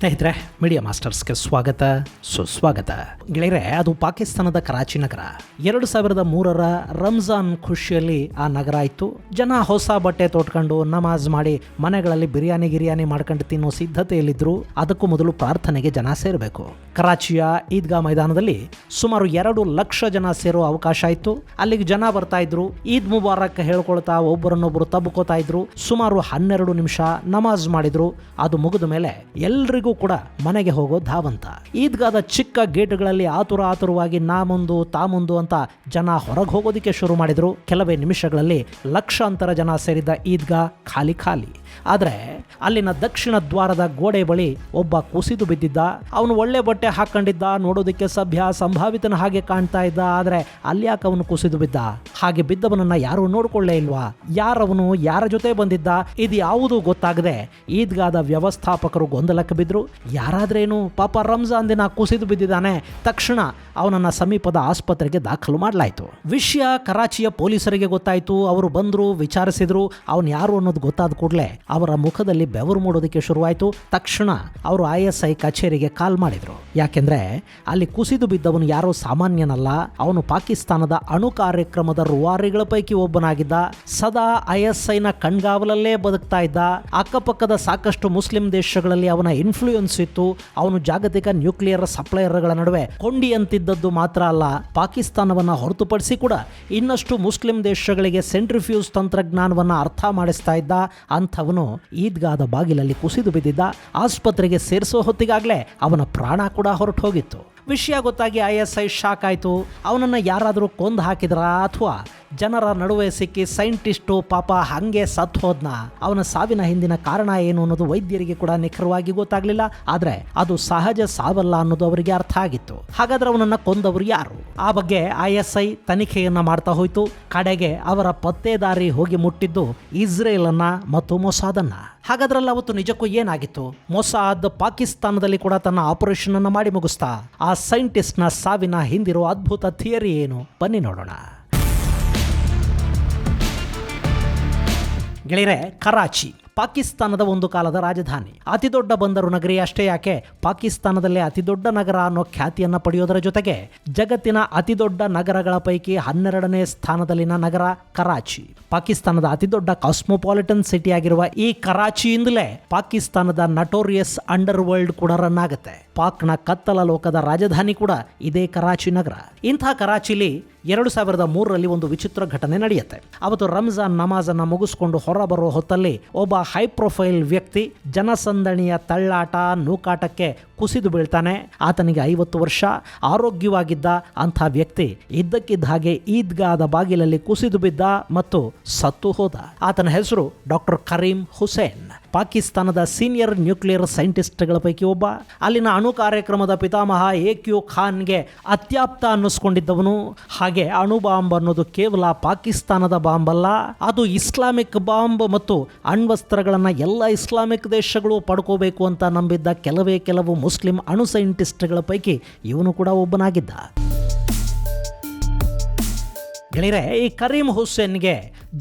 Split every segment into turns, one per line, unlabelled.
ಸ್ನೇಹಿತರೆ, ಮೀಡಿಯಾ ಮಾಸ್ಟರ್ಸ್ಗೆ ಸ್ವಾಗತ, ಸುಸ್ವಾಗತ. ಗೆಳೆಯರೆ, ಅದು ಪಾಕಿಸ್ತಾನದ ಕರಾಚಿ ನಗರ. 2003 ರಂಜಾನ್ ಖುಷಿಯಲ್ಲಿ ಆ ನಗರ ಇತ್ತು. ಜನ ಹೊಸ ಬಟ್ಟೆ ತೊಟ್ಕೊಂಡು ನಮಾಜ್ ಮಾಡಿ ಮನೆಗಳಲ್ಲಿ ಬಿರಿಯಾನಿ ಮಾಡ್ಕೊಂಡು ತಿನ್ನೋ ಸಿದ್ಧತೆಯಲ್ಲಿದ್ರು. ಅದಕ್ಕೂ ಮೊದಲು ಪ್ರಾರ್ಥನೆಗೆ ಜನ ಸೇರಬೇಕು. ಕರಾಚಿಯ ಈದ್ಗಾ ಮೈದಾನದಲ್ಲಿ ಸುಮಾರು 2 ಲಕ್ಷ ಜನ ಸೇರೋ ಅವಕಾಶ ಇತ್ತು. ಅಲ್ಲಿಗೆ ಜನ ಬರ್ತಾ ಇದ್ರು. ಈದ್ ಮುಬಾರಕ್ ಹೇಳ್ಕೊಳ್ತಾ ಒಬ್ಬರನ್ನೊಬ್ಬರು ತಬ್ಕೋತಾ ಇದ್ರು. ಸುಮಾರು 12 ನಿಮಿಷ ನಮಾಜ್ ಮಾಡಿದ್ರು. ಅದು ಮುಗಿದ ಮೇಲೆ ಎಲ್ರಿಗೂ ಕೂಡ ಮನೆಗೆ ಹೋಗೋ ಧಾವಂತ. ಈದ್ಗಾದ ಚಿಕ್ಕ ಗೇಟ್ಗಳಲ್ಲಿ ಆತುರವಾಗಿ ನಾ ಮುಂದು ಅಂತ ಜನ ಹೊರಗೆ ಹೋಗೋದಿಕ್ಕೆ ಶುರು ಮಾಡಿದ್ರು. ಕೆಲವೇ ನಿಮಿಷಗಳಲ್ಲಿ ಲಕ್ಷಾಂತರ ಜನ ಸೇರಿದ್ದ ಈದ್ಗಾ ಖಾಲಿ. ಆದರೆ ಅಲ್ಲಿನ ದಕ್ಷಿಣ ದ್ವಾರದ ಗೋಡೆ ಬಳಿ ಒಬ್ಬ ಕುಸಿದು ಬಿದ್ದಿದ್ದ. ಅವನು ಒಳ್ಳೆ ಬಟ್ಟೆ ಹಾಕೊಂಡಿದ್ದ, ನೋಡೋದಕ್ಕೆ ಸಭ್ಯ ಸಂಭಾವಿತನ ಹಾಗೆ ಕಾಣ್ತಾ ಇದ್ದ. ಆದರೆ ಅಲ್ಲಿ ಯಾಕೆ ಅವನು ಕುಸಿದು ಬಿದ್ದ? ಹಾಗೆ ಬಿದ್ದವನನ್ನ ಯಾರು ನೋಡ್ಕೊಳ್ಳೇ ಇಲ್ವಾ? ಯಾರವನು, ಯಾರ ಜೊತೆ ಬಂದಿದ್ದ? ಇದು ಯಾವುದೂ ಗೊತ್ತಾಗದೆ ಈದ್ಗಾದ ವ್ಯವಸ್ಥಾಪಕರು ಗೊಂದಲಕ್ಕೆ ಬಿದ್ರು. ಯಾರಾದ್ರೇನು, ಪಾಪ ರಂಜಾನ್ ದಿನ ಕುಸಿದು ಬಿದ್ದಿದ್ದಾನೆ. ತಕ್ಷಣ ಅವನನ್ನ ಸಮೀಪದ ಆಸ್ಪತ್ರೆಗೆ ದಾಖಲು ಮಾಡಲಾಯಿತು. ವಿಷಯ ಕರಾಚಿಯ ಪೊಲೀಸರಿಗೆ ಗೊತ್ತಾಯಿತು. ಅವರು ಬಂದ್ರು, ವಿಚಾರಿಸಿದ್ರು. ಅವನು ಯಾರು ಅನ್ನೋದು ಗೊತ್ತಾದ ಕೂಡಲೇ ಅವರ ಮುಖದಲ್ಲಿ ಬೆವರು ಮೂಡೋದಕ್ಕೆ ಶುರುವಾಯಿತು. ತಕ್ಷಣ ಅವರು ISI ಕಚೇರಿಗೆ ಕಾಲ್ ಮಾಡಿದ್ರು. ಯಾಕೆಂದ್ರೆ ಅಲ್ಲಿ ಕುಸಿದು ಬಿದ್ದವನು ಯಾರೋ ಸಾಮಾನ್ಯನಲ್ಲ. ಅವನು ಪಾಕಿಸ್ತಾನದ ಅಣು ಕಾರ್ಯಕ್ರಮದ ರೂವಾರಿಗಳ ಪೈಕಿ ಒಬ್ಬನಾಗಿದ್ದ. ಸದಾ ISIನ ಕಣ್ಗಾವಲಲ್ಲೇ ಬದುಕ್ತಾ ಇದ್ದ. ಅಕ್ಕಪಕ್ಕದ ಸಾಕಷ್ಟು ಮುಸ್ಲಿಂ ದೇಶಗಳಲ್ಲಿ ಅವನ ಇನ್ಫ್ಲೂಯೆನ್ಸ್ ಇತ್ತು. ಅವನು ಜಾಗತಿಕ ನ್ಯೂಕ್ಲಿಯರ್ ಸಪ್ಲೈಯರ್ಗಳ ನಡುವೆ ಕೊಂಡಿಯಂತಿದ್ದದ್ದು ಮಾತ್ರ ಅಲ್ಲ, ಪಾಕಿಸ್ತಾನವನ್ನ ಹೊರತುಪಡಿಸಿ ಕೂಡ ಇನ್ನಷ್ಟು ಮುಸ್ಲಿಂ ದೇಶಗಳಿಗೆ ಸೆಂಟ್ರಿಫ್ಯೂಸ್ ತಂತ್ರಜ್ಞಾನವನ್ನ ಅರ್ಥ ಮಾಡಿಸ್ತಾ ಇದ್ದ. ಅಂಥವನು ಈದ್ಗಾದ ಬಾಗಿಲಲ್ಲಿ ಕುಸಿದು ಬಿದ್ದಿದ್ದ. ಆಸ್ಪತ್ರೆಗೆ ಸೇರಿಸೋ ಹೊತ್ತಿಗಾಗಲೇ ಅವನ ಪ್ರಾಣ ಕೂಡ ಹೊರಟು ಹೋಗಿತ್ತು. ವಿಷಯ ಗೊತ್ತಾಗಿ ISI ಶಾಕ್ ಆಯಿತು. ಅವನನ್ನು ಯಾರಾದರೂ ಕೊಂದು ಹಾಕಿದ್ರಾ ಅಥವಾ ಜನರ ನಡುವೆ ಸಿಕ್ಕಿ ಸೈಂಟಿಸ್ಟು ಪಾಪ ಹಂಗೆ ಸತ್ತು ಹೋದ್ನ? ಅವನ ಸಾವಿನ ಹಿಂದಿನ ಕಾರಣ ಏನು ಅನ್ನೋದು ವೈದ್ಯರಿಗೆ ಕೂಡ ನಿಖರವಾಗಿ ಗೊತ್ತಾಗ್ಲಿಲ್ಲ. ಆದರೆ ಅದು ಸಹಜ ಸಾವಲ್ಲ ಅನ್ನೋದು ಅವರಿಗೆ ಅರ್ಥ ಆಗಿತ್ತು. ಹಾಗಾದ್ರೆ ಅವನನ್ನು ಕೊಂದವರು ಯಾರು? ಆ ಬಗ್ಗೆ ISI ತನಿಖೆಯನ್ನ ಮಾಡ್ತಾ ಹೋಯ್ತು. ಕಡೆಗೆ ಅವರ ಪತ್ತೇದಾರಿ ಹೋಗಿ ಮುಟ್ಟಿದ್ದು ಇಸ್ರೇಲನ್ನ ಮತ್ತು ಮೊಸಾದನ್ನ. ಹಾಗಾದ್ರಲ್ಲ ಅವತ್ತು ನಿಜಕ್ಕೂ ಏನಾಗಿತ್ತು? ಮೊಸಾದ್ ಪಾಕಿಸ್ತಾನದಲ್ಲಿ ಕೂಡ ತನ್ನ ಆಪರೇಷನ್ ಅನ್ನ ಮಾಡಿ ಮುಗಿಸ್ತಾ. ಆ ಸೈಂಟಿಸ್ಟ್ನ ಸಾವಿನ ಹಿಂದಿರೋ ಅದ್ಭುತ ಥಿಯರಿ ಏನು? ಬನ್ನಿ ನೋಡೋಣ. ಗೆಳೆಯರೆ, ಕರಾಚಿ ಪಾಕಿಸ್ತಾನದ ಒಂದು ಕಾಲದ ರಾಜಧಾನಿ. ಅತಿದೊಡ್ಡ ಬಂದರು ನಗರಿ ಅಷ್ಟೇ ಯಾಕೆ, ಪಾಕಿಸ್ತಾನದಲ್ಲೇ ಅತಿದೊಡ್ಡ ನಗರ ಅನ್ನೋ ಖ್ಯಾತಿಯನ್ನು ಪಡೆಯೋದರ ಜೊತೆಗೆ ಜಗತ್ತಿನ ಅತಿದೊಡ್ಡ ನಗರಗಳ ಪೈಕಿ 12ನೇ ಸ್ಥಾನದಲ್ಲಿನ ನಗರ ಕರಾಚಿ. ಪಾಕಿಸ್ತಾನದ ಅತಿದೊಡ್ಡ ಕಾಸ್ಮೋಪಾಲಿಟನ್ ಸಿಟಿ ಆಗಿರುವ ಈ ಕರಾಚಿಯಿಂದಲೇ ಪಾಕಿಸ್ತಾನದ ನಟೋರಿಯಸ್ ಅಂಡರ್ ವರ್ಲ್ಡ್ ಕೂಡ ರನ್ ಆಗುತ್ತೆ. ಪಾಕ್ನ ಕತ್ತಲ ಲೋಕದ ರಾಜಧಾನಿ ಕೂಡ ಇದೇ ಕರಾಚಿ ನಗರ. ಇಂಥ ಕರಾಚಿಲಿ 2003ರಲ್ಲಿ ಒಂದು ವಿಚಿತ್ರ ಘಟನೆ ನಡೆಯುತ್ತೆ. ಅವತ್ತು ರಂಜಾನ್ ನಮಾಜನ್ನು ಮುಗಿಸ್ಕೊಂಡು ಹೊರಬರೋ ಹೊತ್ತಲ್ಲಿ ಒಬ್ಬ ಹೈ ಪ್ರೊಫೈಲ್ ವ್ಯಕ್ತಿ ಜನಸಂದಣಿಯ ತಳ್ಳಾಟ ನೂಕಾಟಕ್ಕೆ ಕುಸಿದು ಬೀಳ್ತಾನೆ. ಆತನಿಗೆ 50 ವರ್ಷ, ಆರೋಗ್ಯವಾಗಿದ್ದ ಅಂಥ ವ್ಯಕ್ತಿ ಇದ್ದಕ್ಕಿದ್ದ ಹಾಗೆ ಈದ್ಗಾದ ಬಾಗಿಲಲ್ಲಿ ಕುಸಿದು ಬಿದ್ದ ಮತ್ತು ಸತ್ತು ಹೋದ. ಆತನ ಹೆಸರು ಡಾಕ್ಟರ್ ಕರೀಮ್ ಹುಸೇನ್. ಪಾಕಿಸ್ತಾನದ ಸೀನಿಯರ್ ನ್ಯೂಕ್ಲಿಯರ್ ಸೈಂಟಿಸ್ಟ್ಗಳ ಪೈಕಿ ಒಬ್ಬ. ಅಲ್ಲಿನ ಅಣು ಕಾರ್ಯಕ್ರಮದ ಪಿತಾಮಹ AQ ಖಾನ್ಗೆ ಅತ್ಯಾಪ್ತ ಅನ್ನಿಸ್ಕೊಂಡಿದ್ದವನು. ಹಾಗೆ ಅಣು ಬಾಂಬ್ ಅನ್ನೋದು ಕೇವಲ ಪಾಕಿಸ್ತಾನದ ಬಾಂಬ್ ಅಲ್ಲ, ಅದು ಇಸ್ಲಾಮಿಕ್ ಬಾಂಬ್ ಮತ್ತು ಅಣ್ವಸ್ತ್ರಗಳನ್ನು ಎಲ್ಲ ಇಸ್ಲಾಮಿಕ್ ದೇಶಗಳು ಪಡ್ಕೋಬೇಕು ಅಂತ ನಂಬಿದ್ದ ಕೆಲವು ಮುಸ್ಲಿಂ ಅಣು ಸೈಂಟಿಸ್ಟ್ಗಳ ಪೈಕಿ ಇವನು ಕೂಡ ಒಬ್ಬನಾಗಿದ್ದ. ಗೆಳೆಯರೆ, ಈ ಕರೀಮ್ ಹುಸೇನ್ಗೆ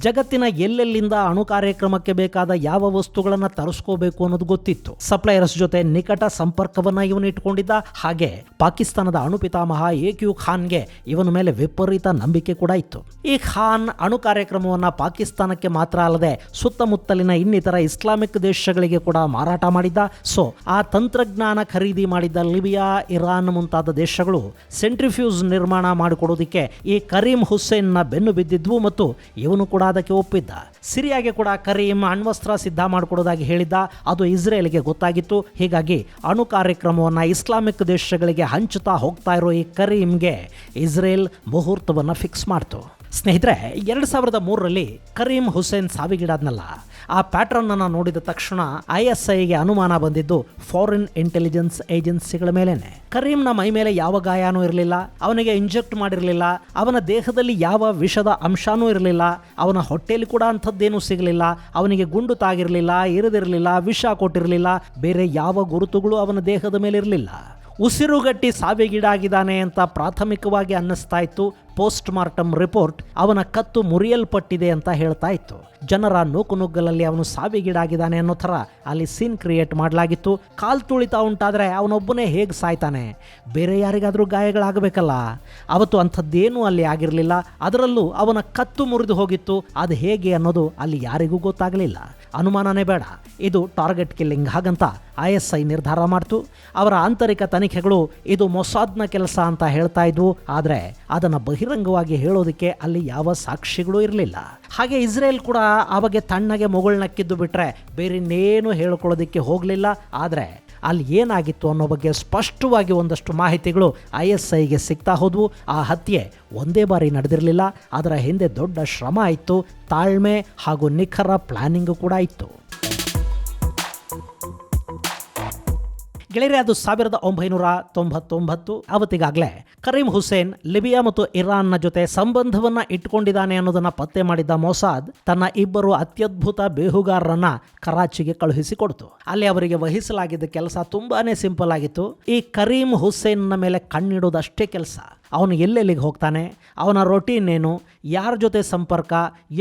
ಜಗತ್ತಿನ ಎಲ್ಲೆಲ್ಲಿಂದ ಅಣು ಕಾರ್ಯಕ್ರಮಕ್ಕೆ ಬೇಕಾದ ಯಾವ ವಸ್ತುಗಳನ್ನು ತರಿಸ್ಕೋಬೇಕು ಅನ್ನೋದು ಗೊತ್ತಿತ್ತು. ಸಪ್ಲೈಯರ್ಸ್ ಜೊತೆ ನಿಕಟ ಸಂಪರ್ಕವನ್ನ ಇವನು ಇಟ್ಕೊಂಡಿದ್ದ. ಹಾಗೆ ಪಾಕಿಸ್ತಾನದ ಅಣು ಪಿತಾಮಹ AQ ಖಾನ್ಗೆ ಇವನ ಮೇಲೆ ವಿಪರೀತ ನಂಬಿಕೆ ಕೂಡ ಇತ್ತು. ಈ ಖಾನ್ ಅಣು ಕಾರ್ಯಕ್ರಮವನ್ನ ಪಾಕಿಸ್ತಾನಕ್ಕೆ ಮಾತ್ರ ಅಲ್ಲದೆ ಸುತ್ತಮುತ್ತಲಿನ ಇನ್ನಿತರ ಇಸ್ಲಾಮಿಕ್ ದೇಶಗಳಿಗೆ ಕೂಡ ಮಾರಾಟ ಮಾಡಿದ್ದ. ಸೊ ಆ ತಂತ್ರಜ್ಞಾನ ಖರೀದಿ ಮಾಡಿದ್ದ ಲಿಬಿಯಾ, ಇರಾನ್ ಮುಂತಾದ ದೇಶಗಳು ಸೆಂಟ್ರಿಫ್ಯೂಸ್ ನಿರ್ಮಾಣ ಮಾಡಿಕೊಡೋದಕ್ಕೆ ಈ ಕರೀಮ್ ಹುಸೇನ್ನ ಬೆನ್ನು ಬಿದ್ದಿದ್ವು ಮತ್ತು ಇವನು ಕೂಡ ಅದಕ್ಕೆ ಒಪ್ಪಿದ್ದ. ಸಿರಿಯಾಗೆ ಕೂಡ ಕರೀಮ್ ಅಣ್ವಸ್ತ್ರ ಸಿದ್ಧ ಮಾಡಿಕೊಡೋದಾಗಿ ಹೇಳಿದ್ದ. ಅದು ಇಸ್ರೇಲ್ಗೆ ಗೊತ್ತಾಗಿತ್ತು. ಹೀಗಾಗಿ ಅಣು ಕಾರ್ಯಕ್ರಮವನ್ನು ಇಸ್ಲಾಮಿಕ್ ದೇಶಗಳಿಗೆ ಹಂಚುತ್ತಾ ಹೋಗ್ತಾ ಇರೋ ಈ ಕರೀಮ್ಗೆ ಇಸ್ರೇಲ್ ಮುಹೂರ್ತವನ್ನು ಫಿಕ್ಸ್ ಮಾಡ್ತು. ಸ್ನೇಹಿತರೆ, 2003ರಲ್ಲಿ ಕರೀಮ್ ಹುಸೇನ್ ಸಾವಿಗೀಡಾದ್ನಲ್ಲ, ಆ ಪ್ಯಾಟ್ರನ್ ಅನ್ನು ನೋಡಿದ ತಕ್ಷಣ ISIಗೆ ಅನುಮಾನ ಬಂದಿದ್ದು ಫಾರಿನ್ ಇಂಟೆಲಿಜೆನ್ಸ್ ಏಜೆನ್ಸಿಗಳ ಮೇಲೇನೆ. ಕರೀಮ್ನ ಮೈ ಮೇಲೆ ಯಾವ ಗಾಯನೂ ಇರಲಿಲ್ಲ, ಅವನಿಗೆ ಇಂಜೆಕ್ಟ್ ಮಾಡಿರಲಿಲ್ಲ, ಅವನ ದೇಹದಲ್ಲಿ ಯಾವ ವಿಷದ ಅಂಶನೂ ಇರಲಿಲ್ಲ, ಅವನ ಹೊಟ್ಟೆಯಲ್ಲಿ ಕೂಡ ಅಂಥದ್ದೇನೂ ಸಿಗಲಿಲ್ಲ, ಅವನಿಗೆ ಗುಂಡು ತಾಗಿರಲಿಲ್ಲ, ಇರಿದಿರಲಿಲ್ಲ, ವಿಷ ಕೊಟ್ಟಿರಲಿಲ್ಲ, ಬೇರೆ ಯಾವ ಗುರುತುಗಳು ಅವನ ದೇಹದ ಮೇಲೆ ಇರಲಿಲ್ಲ. ಉಸಿರುಗಟ್ಟಿ ಸಾವಿಗೀಡಾಗಿದ್ದಾನೆ ಅಂತ ಪ್ರಾಥಮಿಕವಾಗಿ ಅನ್ನಿಸ್ತಾ ಇತ್ತು. ಪೋಸ್ಟ್ ಮಾರ್ಟಮ್ ರಿಪೋರ್ಟ್ ಅವನ ಕತ್ತು ಮುರಿಯಲ್ಪಟ್ಟಿದೆ ಅಂತ ಹೇಳ್ತಾ ಇತ್ತು. ಜನರ ನೂಕುನುಗ್ಗಲಲ್ಲಿ ಅವನು ಸಾವಿಗೀಡಾಗಿದ್ದಾನೆ ಅನ್ನೋ ಥರ ಅಲ್ಲಿ ಸೀನ್ ಕ್ರಿಯೇಟ್ ಮಾಡಲಾಗಿತ್ತು. ಕಾಲ್ ತುಳಿತ ಉಂಟಾದರೆ ಅವನೊಬ್ಬನೇ ಹೇಗೆ ಸಾಯ್ತಾನೆ, ಬೇರೆ ಯಾರಿಗಾದರೂ ಗಾಯಗಳಾಗಬೇಕಲ್ಲ. ಅವತ್ತು ಅಂಥದ್ದೇನೂ ಅಲ್ಲಿ ಆಗಿರಲಿಲ್ಲ. ಅದರಲ್ಲೂ ಅವನ ಕತ್ತು ಮುರಿದು ಹೋಗಿತ್ತು. ಅದು ಹೇಗೆ ಅನ್ನೋದು ಅಲ್ಲಿ ಯಾರಿಗೂ ಗೊತ್ತಾಗಲಿಲ್ಲ. ಅನುಮಾನನೇ ಬೇಡ, ಇದು ಟಾರ್ಗೆಟ್ ಕಿಲ್ಲಿಂಗ್ ಹಾಗಂತ ISI ನಿರ್ಧಾರ ಮಾಡ್ತು. ಅವರ ಆಂತರಿಕ ತನಿಖೆಗಳು ಇದು ಮೊಸಾದ್ನ ಕೆಲಸ ಅಂತ ಹೇಳ್ತಾ ಇದ್ವು. ಆದರೆ ಅದನ್ನು ಬಹಿರಂಗವಾಗಿ ಹೇಳೋದಕ್ಕೆ ಅಲ್ಲಿ ಯಾವ ಸಾಕ್ಷಿಗಳೂ ಇರಲಿಲ್ಲ. ಹಾಗೆ ಇಸ್ರೇಲ್ ಕೂಡ ಆ ಬಗ್ಗೆ ತಣ್ಣಗೆ ಮುಗುಳ್ನಕ್ಕಿದ್ದು ಬಿಟ್ಟರೆ ಬೇರಿನ್ನೇನು ಹೇಳ್ಕೊಳ್ಳೋದಕ್ಕೆ ಹೋಗಲಿಲ್ಲ. ಆದರೆ ಅಲ್ಲಿ ಏನಾಗಿತ್ತು ಅನ್ನೋ ಬಗ್ಗೆ ಸ್ಪಷ್ಟವಾಗಿ ಒಂದಷ್ಟು ಮಾಹಿತಿಗಳು ISIಗೆ ಸಿಗ್ತಾ ಹೋದ್ವು. ಆ ಹತ್ಯೆ ಒಂದೇ ಬಾರಿ ನಡೆದಿರಲಿಲ್ಲ. ಅದರ ಹಿಂದೆ ದೊಡ್ಡ ಶ್ರಮ ಇತ್ತು, ತಾಳ್ಮೆ ಹಾಗೂ ನಿಖರ ಪ್ಲಾನಿಂಗ್ ಕೂಡ ಇತ್ತು. ಗೆಳೆಯರೆ, ಅದು 1999. ಅವತ್ತಿಗಾಗಲೇ ಕರೀಂ ಹುಸೇನ್ ಲಿಬಿಯಾ ಮತ್ತು ಇರಾನ್ನ ಜೊತೆ ಸಂಬಂಧವನ್ನ ಇಟ್ಕೊಂಡಿದ್ದಾನೆ ಅನ್ನೋದನ್ನ ಪತ್ತೆ ಮಾಡಿದ್ದ ಮೊಸಾದ್ ತನ್ನ 2 ಅತ್ಯದ್ಭುತ ಬೇಹುಗಾರರನ್ನ ಕರಾಚಿಗೆ ಕಳುಹಿಸಿಕೊಡ್ತು. ಅಲ್ಲಿ ಅವರಿಗೆ ವಹಿಸಲಾಗಿದ್ದ ಕೆಲಸ ತುಂಬಾನೇ ಸಿಂಪಲ್ ಆಗಿತ್ತು. ಈ ಕರೀಂ ಹುಸೇನ್ನ ಮೇಲೆ ಕಣ್ಣಿಡೋದಷ್ಟೇ ಕೆಲಸ. ಅವನು ಎಲ್ಲೆಲ್ಲಿಗೆ ಹೋಗ್ತಾನೆ, ಅವನ ರೊಟೀನ್ ಏನು, ಯಾರ ಜೊತೆ ಸಂಪರ್ಕ,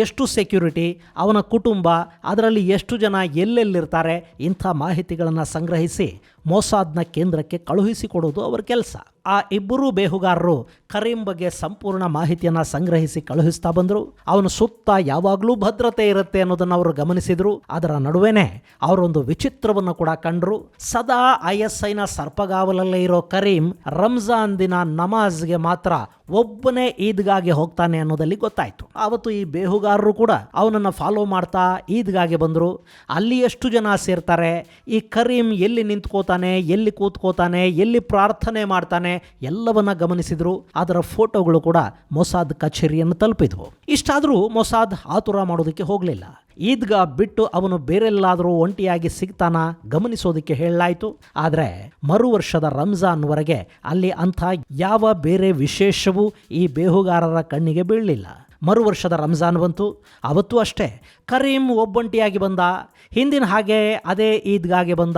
ಎಷ್ಟು ಸೆಕ್ಯೂರಿಟಿ, ಅವನ ಕುಟುಂಬ, ಅದರಲ್ಲಿ ಎಷ್ಟು ಜನ ಎಲ್ಲೆಲ್ಲಿರ್ತಾರೆ, ಇಂಥ ಮಾಹಿತಿಗಳನ್ನು ಸಂಗ್ರಹಿಸಿ ಮೊಸಾದ್ನ ಕೇಂದ್ರಕ್ಕೆ ಕಳುಹಿಸಿಕೊಡೋದು ಅವರ ಕೆಲಸ. ಆ 2 ಬೇಹುಗಾರರು ಕರೀಂ ಬಗ್ಗೆ ಸಂಪೂರ್ಣ ಮಾಹಿತಿಯನ್ನು ಸಂಗ್ರಹಿಸಿ ಕಳುಹಿಸ್ತಾ ಬಂದರು. ಅವನ ಸುತ್ತ ಯಾವಾಗಲೂ ಭದ್ರತೆ ಇರುತ್ತೆ ಅನ್ನೋದನ್ನು ಅವರು ಗಮನಿಸಿದ್ರು. ಅದರ ನಡುವೆನೇ ಅವರೊಂದು ವಿಚಿತ್ರವನ್ನು ಕೂಡ ಕಂಡ್ರು. ಸದಾ ISIನ ಸರ್ಪಗಾವಲಲ್ಲೇ ಇರೋ ಕರೀಂ ರಂಜಾನ್ ದಿನ ನಮಾಜ್ಗೆ ಮಾತ್ರ ಒಬ್ಬನೇ ಈದ್ಗಾಗೆ ಹೋಗ್ತಾನೆ ಅನ್ನೋದಲ್ಲಿ ಗೊತ್ತಾಯ್ತು. ಆವತ್ತು ಈ ಬೇಹುಗಾರರು ಕೂಡ ಅವನನ್ನು ಫಾಲೋ ಮಾಡ್ತಾ ಈದ್ಗಾಗೆ ಬಂದರು. ಅಲ್ಲಿ ಎಷ್ಟು ಜನ ಸೇರ್ತಾರೆ, ಈ ಕರೀಂ ಎಲ್ಲಿ ನಿಂತ್ಕೋತಾನೆ, ಎಲ್ಲಿ ಕೂತ್ಕೋತಾನೆ, ಎಲ್ಲಿ ಪ್ರಾರ್ಥನೆ ಮಾಡ್ತಾನೆ, ಎಲ್ಲವನ್ನ ಗಮನಿಸಿದ್ರು. ಅದರ ಫೋಟೋಗಳು ಕೂಡ ಮೊಸಾದ್ ಕಚೇರಿಯನ್ನು ತಲುಪಿದ್ವು. ಇಷ್ಟಾದರೂ ಮೊಸಾದ್ ಆತುರ ಮಾಡೋದಕ್ಕೆ ಹೋಗಲಿಲ್ಲ. ಈದ್ಗಾ ಬಿಟ್ಟು ಅವನು ಬೇರೆಲ್ಲಾದರೂ ಒಂಟಿಯಾಗಿ ಸಿಗ್ತಾನ ಗಮನಿಸೋದಕ್ಕೆ ಹೇಳಲಾಯಿತು. ಆದರೆ ಮರು ವರ್ಷದ ರಂಜಾನ್ವರೆಗೆ ಅಲ್ಲಿ ಅಂಥ ಯಾವ ಬೇರೆ ವಿಶೇಷವೂ ಈ ಬೇಹುಗಾರರ ಕಣ್ಣಿಗೆ ಬೀಳಲಿಲ್ಲ. ಮರು ವರ್ಷದ ರಂಜಾನ್ ಬಂತು. ಅವತ್ತು ಅಷ್ಟೇ ಕರೀಂ ಒಬ್ಬಂಟಿಯಾಗಿ ಬಂದ. ಹಿಂದಿನ ಹಾಗೆ ಅದೇ ಈದ್ಗಾಗೆ ಬಂದ.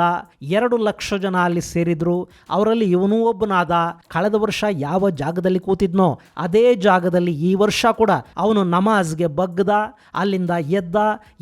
2 ಲಕ್ಷ ಜನ ಅಲ್ಲಿ ಸೇರಿದ್ರು. ಅವರಲ್ಲಿ ಇವನೂ ಒಬ್ಬನಾದ. ಕಳೆದ ವರ್ಷ ಯಾವ ಜಾಗದಲ್ಲಿ ಕೂತಿದ್ನೋ ಅದೇ ಜಾಗದಲ್ಲಿ ಈ ವರ್ಷ ಕೂಡ ಅವನು ನಮಾಜ್ಗೆ ಬಗ್ಗದ. ಅಲ್ಲಿಂದ ಎದ್ದ.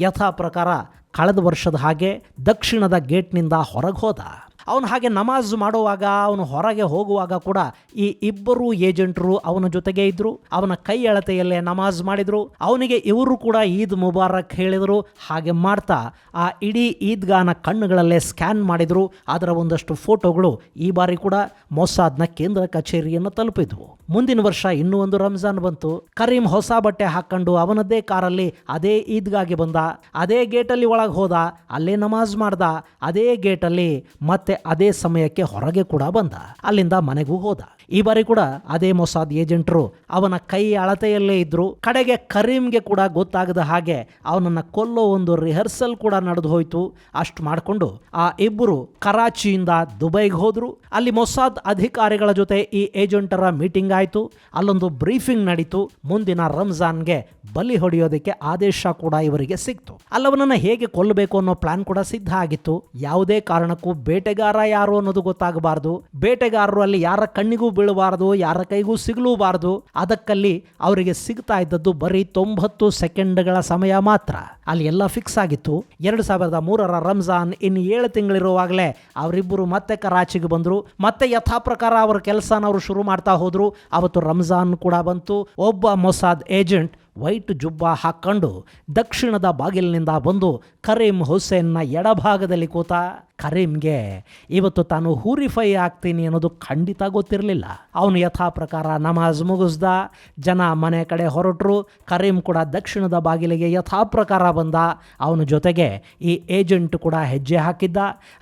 ಯಥಾ ಪ್ರಕಾರ ಕಳೆದ ವರ್ಷದ ಹಾಗೆ ದಕ್ಷಿಣದ ಗೇಟ್ನಿಂದ ಹೊರಗೆ ಹೋದ. ಅವನು ಹಾಗೆ ನಮಾಜ್ ಮಾಡುವಾಗ, ಅವನು ಹೊರಗೆ ಹೋಗುವಾಗ ಕೂಡ ಈ 2 ಏಜೆಂಟರು ಅವನ ಜೊತೆಗೆ ಇದ್ರು. ಅವನ ಕೈ ಅಳತೆಯಲ್ಲೇ ನಮಾಜ್ ಮಾಡಿದ್ರು. ಅವನಿಗೆ ಇವರು ಕೂಡ ಈದ್ ಮುಬಾರಕ್ ಹೇಳಿದರು. ಹಾಗೆ ಮಾಡ್ತಾ ಆ ಇಡೀ ಈದ್ಗಾನ ಕಣ್ಣುಗಳಲ್ಲೇ ಸ್ಕ್ಯಾನ್ ಮಾಡಿದ್ರು. ಅದರ ಒಂದಷ್ಟು ಫೋಟೋಗಳು ಈ ಬಾರಿ ಕೂಡ ಮೊಸಾದ್ನ ಕೇಂದ್ರ ಕಚೇರಿಯನ್ನು ತಲುಪಿದ್ವು. ಮುಂದಿನ ವರ್ಷ ಇನ್ನೂ ಒಂದು ರಂಜಾನ್ ಬಂತು. ಕರೀಂ ಹೊಸ ಬಟ್ಟೆ ಹಾಕೊಂಡು ಅವನದ್ದೇ ಕಾರಲ್ಲಿ ಅದೇ ಈದ್ಗಾಗೆ ಬಂದ. ಅದೇ ಗೇಟಲ್ಲಿ ಒಳಗೆ ಹೋದ. ಅಲ್ಲೇ ನಮಾಜ್ ಮಾಡ್ದ. ಅದೇ ಗೇಟಲ್ಲಿ ಮತ್ತೆ ಅದೇ ಸಮಯಕ್ಕೆ ಹೊರಗೆ ಕೂಡ ಬಂದ. ಅಲ್ಲಿಂದ ಮನೆಗೂ ಹೋದ. ಈ ಬಾರಿ ಕೂಡ ಅದೇ ಮೊಸಾದ್ ಏಜೆಂಟರು ಅವನ ಕೈ ಅಳತೆಯಲ್ಲೇ ಇದ್ರು. ಕಡೆಗೆ ಕರೀಂಗೆ ಕೂಡ ಗೊತ್ತಾಗದ ಹಾಗೆ ಅವನನ್ನ ಕೊಲ್ಲೋ ಒಂದು ರಿಹರ್ಸಲ್ ಕೂಡ ನಡೆದು ಹೋಯ್ತು. ಅಷ್ಟು ಮಾಡಿಕೊಂಡು ಆ 2 ಕರಾಚಿಯಿಂದ ದುಬೈಗೆ ಹೋದ್ರು. ಅಲ್ಲಿ ಮೊಸಾದ್ ಅಧಿಕಾರಿಗಳ ಜೊತೆ ಈ ಏಜೆಂಟರ ಮೀಟಿಂಗ್ ಆಯಿತು. ಅಲ್ಲೊಂದು ಬ್ರೀಫಿಂಗ್ ನಡೀತು. ಮುಂದಿನ ರಂಜಾನ್ಗೆ ಬಲಿ ಹೊಡೆಯೋದಕ್ಕೆ ಆದೇಶ ಕೂಡ ಇವರಿಗೆ ಸಿಕ್ತು. ಅಲ್ಲವನನ್ನ ಹೇಗೆ ಕೊಲ್ಲಬೇಕು ಅನ್ನೋ ಪ್ಲಾನ್ ಕೂಡ ಸಿದ್ಧ ಆಗಿತ್ತು. ಯಾವುದೇ ಕಾರಣಕ್ಕೂ ಬೇಟೆಗಾರ ಯಾರು ಅನ್ನೋದು ಗೊತ್ತಾಗಬಾರ್ದು. ಬೇಟೆಗಾರರು ಅಲ್ಲಿ ಯಾರ ಕಣ್ಣಿಗೂ ಬೀಳಬಾರದು, ಯಾರ ಕೈಗೂ ಸಿಗಲೂಬಾರದು. ಅದಕ್ಕಲ್ಲಿ ಅವರಿಗೆ ಸಿಗ್ತಾ ಇದ್ದದ್ದು ಬರೀ 90 ಸೆಕೆಂಡ್ಗಳ ಸಮಯ ಮಾತ್ರ. ಅಲ್ಲಿ ಎಲ್ಲ ಫಿಕ್ಸ್ ಆಗಿತ್ತು. 2003ರ ರಂಜಾನ್ ಇನ್ನು 7 ತಿಂಗಳಿರುವಾಗಲೇ ಅವರಿಬ್ಬರು ಮತ್ತೆ ಕರಾಚಿಗೆ ಬಂದರು. ಮತ್ತೆ ಯಥಾ ಪ್ರಕಾರ ಅವರ ಕೆಲಸನ ಅವರು ಶುರು ಮಾಡ್ತಾ ಹೋದ್ರು. ಅವತ್ತು ರಂಜಾನ್ ಕೂಡ ಬಂತು. ಒಬ್ಬ ಮೊಸಾದ್ ಏಜೆಂಟ್ ವೈಟ್ ಜುಬ್ಬಾ ಹಾಕೊಂಡು ದಕ್ಷಿಣದ ಬಾಗಿಲಿನಿಂದ ಬಂದು ಕರೀಂ ಹುಸೇನ್ನ ಎಡಭಾಗದಲ್ಲಿ ಕೂತ. ಕರೀಂಗೆ ಇವತ್ತು ತಾನು ಹೂರಿಫೈ ಆಗ್ತೀನಿ ಅನ್ನೋದು ಖಂಡಿತ ಗೊತ್ತಿರಲಿಲ್ಲ. ಅವನು ಯಥಾ ಪ್ರಕಾರ ನಮಾಜ್ ಮುಗಿಸ್ದ. ಜನ ಮನೆ ಕಡೆ ಹೊರಟರು. ಕರೀಂ ಕೂಡ ದಕ್ಷಿಣದ ಬಾಗಿಲಿಗೆ ಯಥಾ ಪ್ರಕಾರ ಬಂದ. ಅವನ ಜೊತೆಗೆ ಈ ಏಜೆಂಟ್ ಕೂಡ ಹೆಜ್ಜೆ ಹಾಕಿದ್ದ.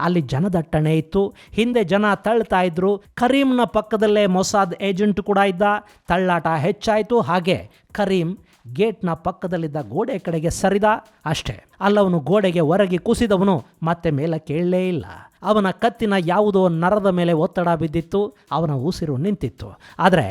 ಅಲ್ಲಿ ಜನದಟ್ಟಣೆ ಇತ್ತು. ಹಿಂದೆ ಜನ ತಳ್ತಾ ಇದ್ರು. ಕರೀಂನ ಪಕ್ಕದಲ್ಲೇ ಮೊಸಾದ್ ಏಜೆಂಟ್ ಕೂಡ ಇದ್ದ. ತಳ್ಳಾಟ ಹೆಚ್ಚಾಯಿತು. ಹಾಗೆ ಕರೀಂ ಗೇಟ್ನ ಪಕ್ಕದಲ್ಲಿದ್ದ ಗೋಡೆ ಕಡೆಗೆ ಸರಿದ. ಅಷ್ಟೇ, ಅಲ್ಲವನು ಗೋಡೆಗೆ ಹೊರಗೆ ಕುಸಿದವನು ಮತ್ತೆ ಮೇಲೆ ಕೇಳಲೇ ಇಲ್ಲ. ಅವನ ಕತ್ತಿನ ಯಾವುದೋ ನರದ ಮೇಲೆ ಒತ್ತಡ ಬಿದ್ದಿತ್ತು. ಅವನ ಉಸಿರು ನಿಂತಿತ್ತು. ಆದರೆ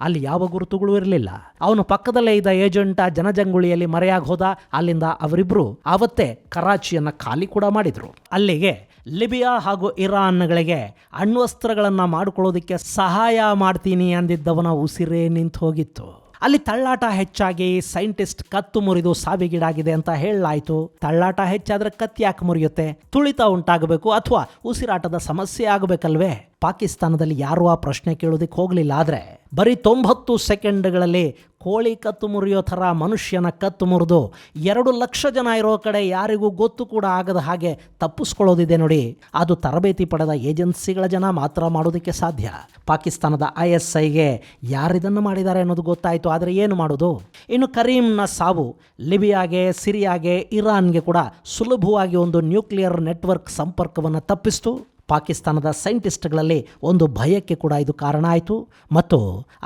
ಅಲ್ಲಿ ಯಾವ ಗುರುತುಗಳು ಇರಲಿಲ್ಲ. ಅವನು ಪಕ್ಕದಲ್ಲೇ ಇದ್ದ ಏಜೆಂಟ ಜನಜಂಗುಳಿಯಲ್ಲಿ ಮರೆಯಾಗಿ ಹೋದ. ಅಲ್ಲಿಂದ ಅವರಿಬ್ರು ಆವತ್ತೇ ಕರಾಚಿಯನ್ನು ಖಾಲಿ ಕೂಡ ಮಾಡಿದ್ರು. ಅಲ್ಲಿಗೆ ಲಿಬಿಯಾ ಹಾಗೂ ಇರಾನ್ಗಳಿಗೆ ಅಣ್ವಸ್ತ್ರಗಳನ್ನು ಮಾಡಿಕೊಳ್ಳೋದಕ್ಕೆ ಸಹಾಯ ಮಾಡ್ತೀನಿ ಅಂದಿದ್ದವನ ಉಸಿರೇ ನಿಂತು ಹೋಗಿತ್ತು. ಅಲ್ಲಿ ತಳ್ಳಾಟ ಹೆಚ್ಚಾಗಿ ಸೈಂಟಿಸ್ಟ್ ಕತ್ತು ಮುರಿದು ಸಾವಿಗೀಡಾಗಿದೆ ಅಂತ ಹೇಳಲಾಯಿತು. ತಳ್ಳಾಟ ಹೆಚ್ಚಾದ್ರೆ ಕತ್ತಿ ಯಾಕೆ ಮುರಿಯುತ್ತೆ? ತುಳಿತ ಉಂಟಾಗಬೇಕು ಅಥವಾ ಉಸಿರಾಟದ ಸಮಸ್ಯೆ ಆಗಬೇಕಲ್ವೇ? ಪಾಕಿಸ್ತಾನದಲ್ಲಿ ಯಾರೂ ಆ ಪ್ರಶ್ನೆ ಕೇಳೋದಕ್ಕೆ ಹೋಗಲಿಲ್ಲ. ಆದರೆ ಬರೀ 90 ಸೆಕೆಂಡ್ಗಳಲ್ಲಿ ಕೋಳಿ ಕತ್ತು ಮುರಿಯೋ ಥರ ಮನುಷ್ಯನ ಕತ್ತು ಮುರಿದು 2 ಲಕ್ಷ ಜನ ಇರೋ ಕಡೆ ಯಾರಿಗೂ ಗೊತ್ತು ಕೂಡ ಆಗದ ಹಾಗೆ ತಪ್ಪಿಸ್ಕೊಳ್ಳೋದಿದೆ ನೋಡಿ, ಅದು ತರಬೇತಿ ಪಡೆದ ಏಜೆನ್ಸಿಗಳ ಜನ ಮಾತ್ರ ಮಾಡೋದಕ್ಕೆ ಸಾಧ್ಯ. ಪಾಕಿಸ್ತಾನದ ISIಗೆ ಯಾರಿದನ್ನು ಮಾಡಿದ್ದಾರೆ ಅನ್ನೋದು ಗೊತ್ತಾಯಿತು, ಆದರೆ ಏನು ಮಾಡೋದು? ಇನ್ನು ಕರೀಂನ ಸಾವು ಲಿಬಿಯಾಗೆ, ಸಿರಿಯಾಗೆ, ಇರಾನ್ಗೆ ಕೂಡ ಸುಲಭವಾಗಿ ಒಂದು ನ್ಯೂಕ್ಲಿಯರ್ ನೆಟ್ವರ್ಕ್ ಸಂಪರ್ಕವನ್ನು ತಪ್ಪಿಸ್ತು. ಪಾಕಿಸ್ತಾನದ ಸೈಂಟಿಸ್ಟ್ಗಳಲ್ಲಿ ಒಂದು ಭಯಕ್ಕೆ ಕೂಡ ಇದು ಕಾರಣ ಆಯಿತು ಮತ್ತು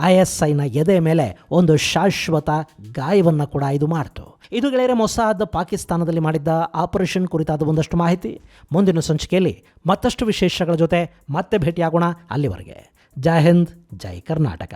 ISIನ ಎದೆ ಮೇಲೆ ಒಂದು ಶಾಶ್ವತ ಗಾಯವನ್ನು ಕೂಡ ಇದು ಮಾಡಿತು. ಇದು ಗೆಳೆಯರೆ ಮೊಸಾದ್ ಪಾಕಿಸ್ತಾನದಲ್ಲಿ ಮಾಡಿದ್ದ ಆಪರೇಷನ್ ಕುರಿತಾದ ಒಂದಷ್ಟು ಮಾಹಿತಿ. ಮುಂದಿನ ಸಂಚಿಕೆಯಲ್ಲಿ ಮತ್ತಷ್ಟು ವಿಶೇಷಗಳ ಜೊತೆ ಮತ್ತೆ ಭೇಟಿಯಾಗೋಣ. ಅಲ್ಲಿವರೆಗೆ ಜೈ ಹಿಂದ್, ಜೈ ಕರ್ನಾಟಕ.